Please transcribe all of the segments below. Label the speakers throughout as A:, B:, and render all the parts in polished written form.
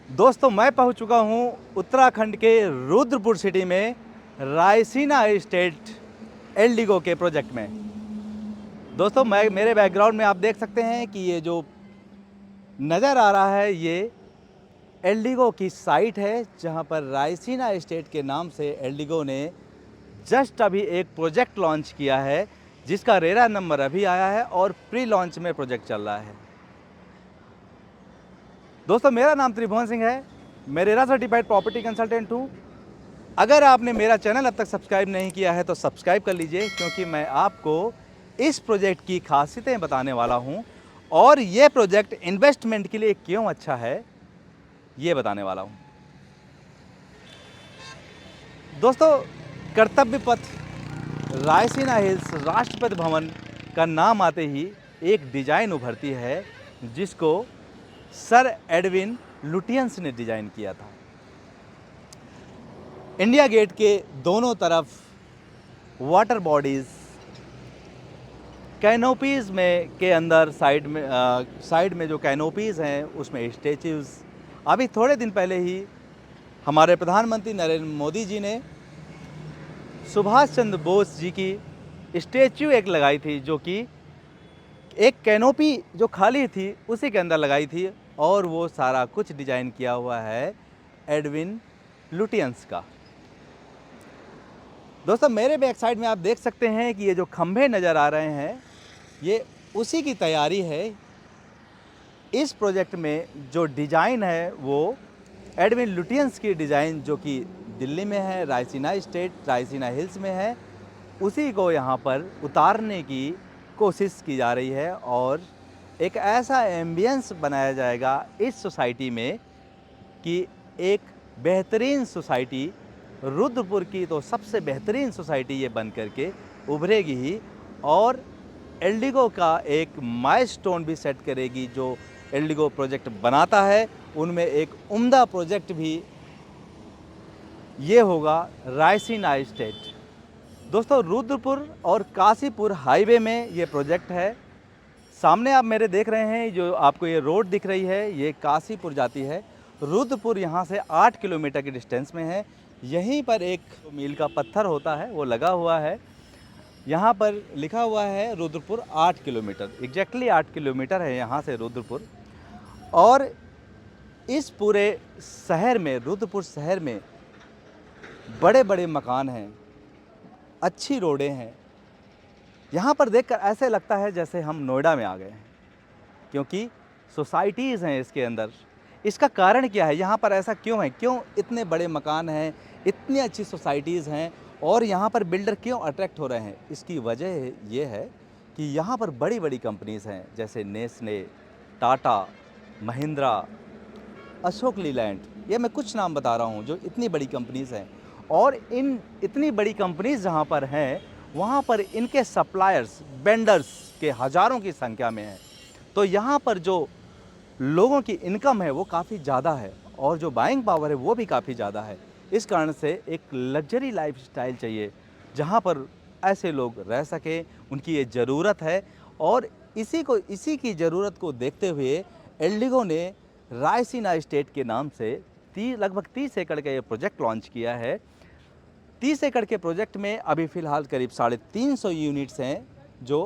A: दोस्तों मैं पहुंच चुका हूं उत्तराखंड के रुद्रपुर सिटी में रायसीना एस्टेट एल्डिगो के प्रोजेक्ट में। दोस्तों मैं मेरे बैकग्राउंड में आप देख सकते हैं कि ये जो नज़र आ रहा है ये एल्डिगो की साइट है, जहां पर रायसीना एस्टेट के नाम से एल्डिगो ने जस्ट अभी एक प्रोजेक्ट लॉन्च किया है, जिसका रेरा नंबर अभी आया है और प्री लॉन्च में प्रोजेक्ट चल रहा है। दोस्तों मेरा नाम त्रिभुवन सिंह है, मैं रेरा सर्टिफाइड प्रॉपर्टी कंसल्टेंट हूँ। अगर आपने मेरा चैनल अब तक सब्सक्राइब नहीं किया है तो सब्सक्राइब कर लीजिए, क्योंकि मैं आपको इस प्रोजेक्ट की खासियतें बताने वाला हूँ और ये प्रोजेक्ट इन्वेस्टमेंट के लिए क्यों अच्छा है ये बताने वाला हूँ। दोस्तों कर्तव्य पथ रायसीना हिल्स राष्ट्रपति भवन का नाम आते ही एक डिज़ाइन उभरती है, जिसको सर एडविन लुटियंस ने डिज़ाइन किया था। इंडिया गेट के दोनों तरफ वाटर बॉडीज़, कैनोपीज़ में के अंदर साइड में जो कैनोपीज़ हैं उसमें स्टेच्यूज़। अभी थोड़े दिन पहले ही हमारे प्रधानमंत्री नरेंद्र मोदी जी ने सुभाष चंद्र बोस जी की स्टेच्यू एक लगाई थी, जो कि एक कैनोपी जो खाली थी उसी के अंदर लगाई थी, और वो सारा कुछ डिज़ाइन किया हुआ है एडविन लुटियंस का। दोस्तों मेरे बैक साइड में आप देख सकते हैं कि ये जो खंभे नज़र आ रहे हैं ये उसी की तैयारी है। इस प्रोजेक्ट में जो डिज़ाइन है वो एडविन लुटियंस की डिज़ाइन, जो कि दिल्ली में है, रायसीना एस्टेट रायसीना हिल्स में है, उसी को यहाँ पर उतारने की कोशिश की जा रही है और एक ऐसा एम्बियंस बनाया जाएगा इस सोसाइटी में कि एक बेहतरीन सोसाइटी, रुद्रपुर की तो सबसे बेहतरीन सोसाइटी ये बन करके उभरेगी ही, और एल्डिगो का एक माइलस्टोन भी सेट करेगी। जो एल्डिगो प्रोजेक्ट बनाता है उनमें एक उम्दा प्रोजेक्ट भी ये होगा रायसीना एस्टेट। दोस्तों रुद्रपुर और काशीपुर हाईवे में ये प्रोजेक्ट है। सामने आप मेरे देख रहे हैं जो आपको ये रोड दिख रही है, ये काशीपुर जाती है। रुद्रपुर यहाँ से 8 किलोमीटर की डिस्टेंस में है। यहीं पर एक मील का पत्थर होता है वो लगा हुआ है, यहाँ पर लिखा हुआ है रुद्रपुर 8 किलोमीटर, एग्जैक्टली 8 किलोमीटर है यहाँ से रुद्रपुर। और इस पूरे शहर में, रुद्रपुर शहर में बड़े बड़े मकान हैं, अच्छी रोडें हैं। यहाँ पर देखकर ऐसे लगता है जैसे हम नोएडा में आ गए हैं, क्योंकि सोसाइटीज़ हैं इसके अंदर। इसका कारण क्या है, यहाँ पर ऐसा क्यों है, क्यों इतने बड़े मकान हैं, इतनी अच्छी सोसाइटीज़ हैं और यहाँ पर बिल्डर क्यों अट्रैक्ट हो रहे हैं? इसकी वजह ये है कि यहाँ पर बड़ी बड़ी कंपनीज़ हैं, जैसे नेस्ले, टाटा, महिंद्रा, अशोक लीलैंड, ये मैं कुछ नाम बता रहा हूँ जो इतनी बड़ी कंपनीज़ हैं। और इन इतनी बड़ी कंपनीज़ जहाँ पर हैं वहाँ पर इनके सप्लायर्स, वेंडर्स के हज़ारों की संख्या में हैं। तो यहाँ पर जो लोगों की इनकम है वो काफ़ी ज़्यादा है और जो बाइंग पावर है वो भी काफ़ी ज़्यादा है। इस कारण से एक लग्जरी लाइफस्टाइल चाहिए जहाँ पर ऐसे लोग रह सकें, उनकी ये ज़रूरत है। और इसी की ज़रूरत को देखते हुए एल्डिगो ने रायसीना एस्टेट के नाम से लगभग 30 एकड़ का ये प्रोजेक्ट लॉन्च किया है। 30 एकड़ के प्रोजेक्ट में अभी फ़िलहाल करीब 350 यूनिट्स हैं जो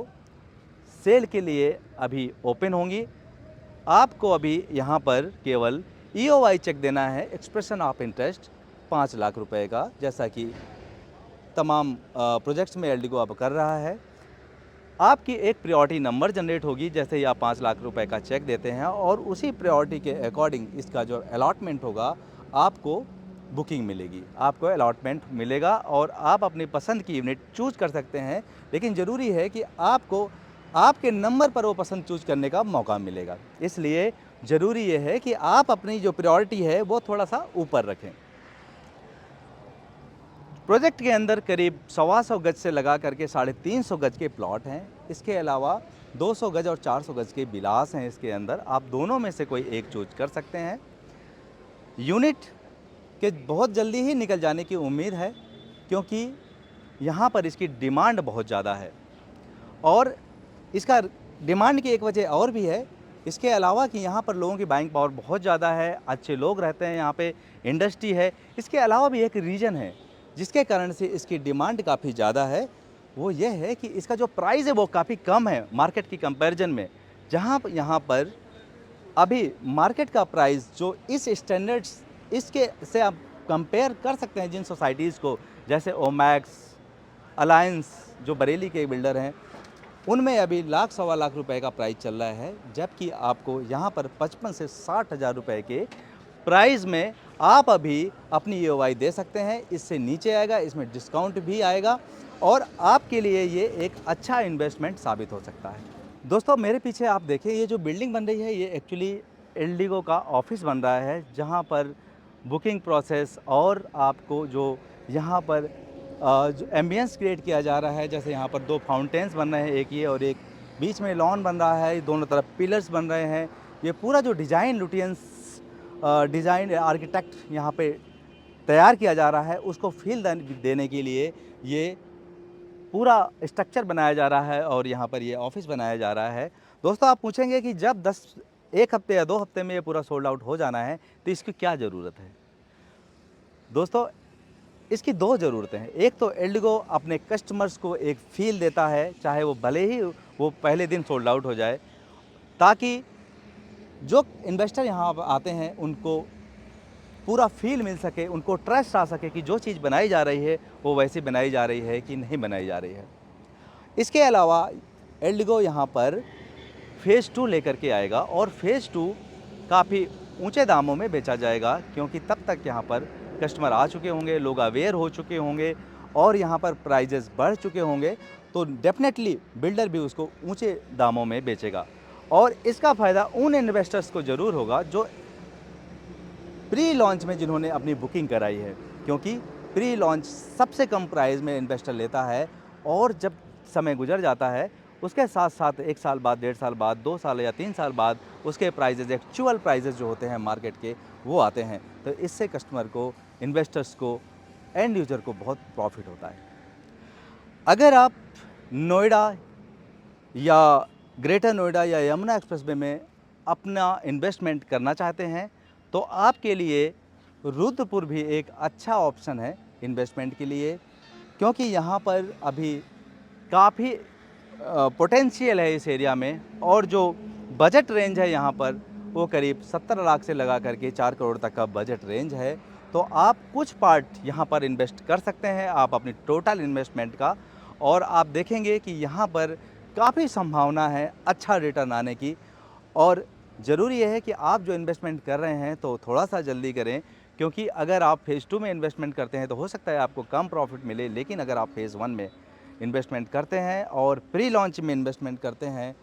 A: सेल के लिए अभी ओपन होंगी। आपको अभी यहाँ पर केवल EOI चेक देना है, एक्सप्रेशन ऑफ इंटरेस्ट 5 लाख रुपए का, जैसा कि तमाम प्रोजेक्ट्स में एल्डिगो अब कर रहा है। आपकी एक प्रायोरिटी नंबर जनरेट होगी जैसे ही आप 5 लाख रुपए का चेक देते हैं, और उसी प्रायोरिटी के अकॉर्डिंग इसका जो अलॉटमेंट होगा आपको बुकिंग मिलेगी, आपको अलॉटमेंट मिलेगा और आप अपनी पसंद की यूनिट चूज कर सकते हैं। लेकिन ज़रूरी है कि आपको आपके नंबर पर वो पसंद चूज करने का मौका मिलेगा। इसलिए ज़रूरी ये है कि आप अपनी जो प्रायोरिटी है वो थोड़ा सा ऊपर रखें। प्रोजेक्ट के अंदर करीब 125 गज से लगा करके 350 गज के प्लॉट हैं। इसके अलावा 200 गज और 400 गज के विलास हैं इसके अंदर। आप दोनों में से कोई एक चूज कर सकते हैं। यूनिट के बहुत जल्दी ही निकल जाने की उम्मीद है, क्योंकि यहाँ पर इसकी डिमांड बहुत ज़्यादा है। और इसका डिमांड की एक वजह और भी है इसके अलावा कि यहाँ पर लोगों की बाइंग पावर बहुत ज़्यादा है, अच्छे लोग रहते हैं यहाँ पे, इंडस्ट्री है। इसके अलावा भी एक रीज़न है जिसके कारण से इसकी डिमांड काफ़ी ज़्यादा है, वो ये है कि इसका जो प्राइस है वो काफ़ी कम है मार्केट की कंपैरिजन में। जहाँ यहाँ पर अभी मार्केट का प्राइस जो इस स्टैंडर्ड्स इसके से आप कंपेयर कर सकते हैं जिन सोसाइटीज़ को, जैसे ओमैक्स, अलायंस जो बरेली के बिल्डर हैं, उनमें अभी लाख सवा लाख रुपए का प्राइस चल रहा है, जबकि आपको यहाँ पर 55 से 60 हज़ार रुपये के प्राइस में आप अभी अपनी ईओआई दे सकते हैं। इससे नीचे आएगा, इसमें डिस्काउंट भी आएगा और आपके लिए ये एक अच्छा इन्वेस्टमेंट साबित हो सकता है। दोस्तों मेरे पीछे आप देखिए, ये जो बिल्डिंग बन रही है ये एक्चुअली एल्डिगो का ऑफिस बन रहा है, जहाँ पर बुकिंग प्रोसेस और आपको जो यहाँ पर जो एम्बियंस क्रिएट किया जा रहा है, जैसे यहाँ पर 2 फाउंटेन्स बन रहे हैं, एक ये और एक बीच में लॉन बन रहा है, दोनों तरफ पिलर्स बन रहे हैं। ये पूरा जो डिज़ाइन लुटियंस डिज़ाइन आर्किटेक्ट यहाँ पे तैयार किया जा रहा है, उसको फील देने के लिए ये पूरा स्ट्रक्चर बनाया जा रहा है और यहाँ पर ये ऑफिस बनाया जा रहा है। दोस्तों आप पूछेंगे कि जब 1 हफ्ते या 2 हफ्ते में ये पूरा सोल्ड आउट हो जाना है तो इसकी क्या ज़रूरत है? दोस्तों इसकी 2 ज़रूरतें हैं। एक तो एल्डिगो अपने कस्टमर्स को एक फ़ील देता है, चाहे वो भले ही वो पहले दिन सोल्ड आउट हो जाए, ताकि जो इन्वेस्टर यहाँ आते हैं उनको पूरा फ़ील मिल सके, उनको ट्रस्ट आ सके कि जो चीज़ बनाई जा रही है वो वैसी बनाई जा रही है कि नहीं बनाई जा रही है। इसके अलावा एल्डिगो यहाँ पर फ़ेज़ 2 लेकर के आएगा और फ़ेज़ 2 काफ़ी ऊंचे दामों में बेचा जाएगा, क्योंकि तब तक यहाँ पर कस्टमर आ चुके होंगे, लोग अवेयर हो चुके होंगे और यहाँ पर प्राइजेस बढ़ चुके होंगे, तो डेफिनेटली बिल्डर भी उसको ऊंचे दामों में बेचेगा। और इसका फ़ायदा उन इन्वेस्टर्स को ज़रूर होगा जो प्री लॉन्च में जिन्होंने अपनी बुकिंग कराई है, क्योंकि प्री लॉन्च सबसे कम प्राइस में इन्वेस्टर लेता है और जब समय गुजर जाता है उसके साथ साथ 1 साल बाद, 1.5 साल बाद, 2 साल या 3 साल बाद उसके प्राइजेज़, एक्चुअल प्राइजेज़ जो होते हैं मार्केट के, वो आते हैं। तो इससे कस्टमर को, इन्वेस्टर्स को, एंड यूज़र को बहुत प्रॉफिट होता है। अगर आप नोएडा या ग्रेटर नोएडा या यमुना एक्सप्रेसवे में अपना इन्वेस्टमेंट करना चाहते हैं तो आपके लिए रुद्रपुर भी एक अच्छा ऑप्शन है इन्वेस्टमेंट के लिए, क्योंकि यहाँ पर अभी काफ़ी पोटेंशियल है इस एरिया में और जो बजट रेंज है यहाँ पर वो करीब 70 लाख से लगा करके 4 करोड़ तक का बजट रेंज है। तो आप कुछ पार्ट यहाँ पर इन्वेस्ट कर सकते हैं आप अपनी टोटल इन्वेस्टमेंट का, और आप देखेंगे कि यहाँ पर काफ़ी संभावना है अच्छा रिटर्न आने की। और ज़रूरी है कि आप जो इन्वेस्टमेंट कर रहे हैं तो थोड़ा सा जल्दी करें, क्योंकि अगर आप फ़ेज़ 2 में इन्वेस्टमेंट करते हैं तो हो सकता है आपको कम प्रॉफिट मिले, लेकिन अगर आप फ़ेज़ 1 में इन्वेस्टमेंट करते हैं और प्री लॉन्च में इन्वेस्टमेंट करते हैं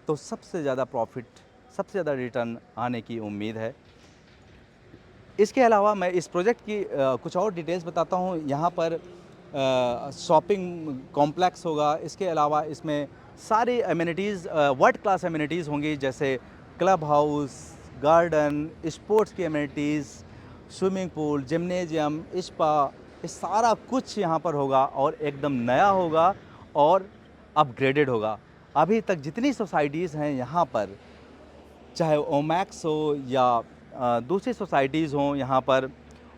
A: तो सबसे ज़्यादा प्रॉफिट, सबसे ज़्यादा रिटर्न आने की उम्मीद है। इसके अलावा मैं इस प्रोजेक्ट की कुछ और डिटेल्स बताता हूँ। यहाँ पर शॉपिंग कॉम्प्लेक्स होगा, इसके अलावा इसमें सारी एमिनिटीज़ वर्ल्ड क्लास एमिनिटीज़ होंगी, जैसे क्लब हाउस, गार्डन, स्पोर्ट्स की amenities, swimming pool, gymnasium, spa, ये सारा कुछ यहाँ पर होगा और एकदम नया होगा और अपग्रेडेड होगा। अभी तक जितनी सोसाइटीज़ हैं यहाँ पर, चाहे ओमैक्स हो या दूसरी सोसाइटीज़ हों यहाँ पर,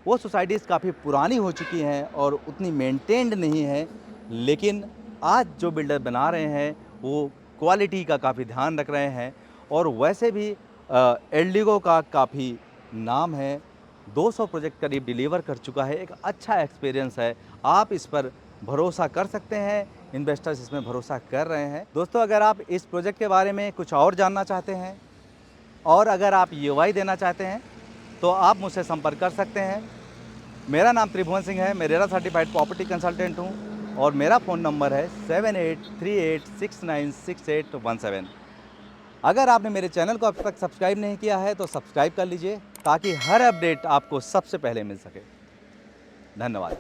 A: वो सोसाइटीज़ काफ़ी पुरानी हो चुकी हैं और उतनी मेंटेन्ड नहीं है, लेकिन आज जो बिल्डर बना रहे हैं वो क्वालिटी का काफ़ी ध्यान रख रहे हैं। और वैसे भी एल्डिगो का काफ़ी नाम है, 200 प्रोजेक्ट करीब डिलीवर कर चुका है, एक अच्छा एक्सपीरियंस है, आप इस पर भरोसा कर सकते हैं, इन्वेस्टर्स इसमें भरोसा कर रहे हैं। दोस्तों अगर आप इस प्रोजेक्ट के बारे में कुछ और जानना चाहते हैं और अगर आप ईओआई देना चाहते हैं तो आप मुझसे संपर्क कर सकते हैं। मेरा नाम त्रिभुवन सिंह है, मैं रेरा सर्टिफाइड प्रॉपर्टी कंसल्टेंट हूँ और मेरा फ़ोन नंबर है 7838696817। अगर आपने मेरे चैनल को अब तक सब्सक्राइब नहीं किया है तो सब्सक्राइब कर लीजिए, ताकि हर अपडेट आपको सबसे पहले मिल सके। धन्यवाद।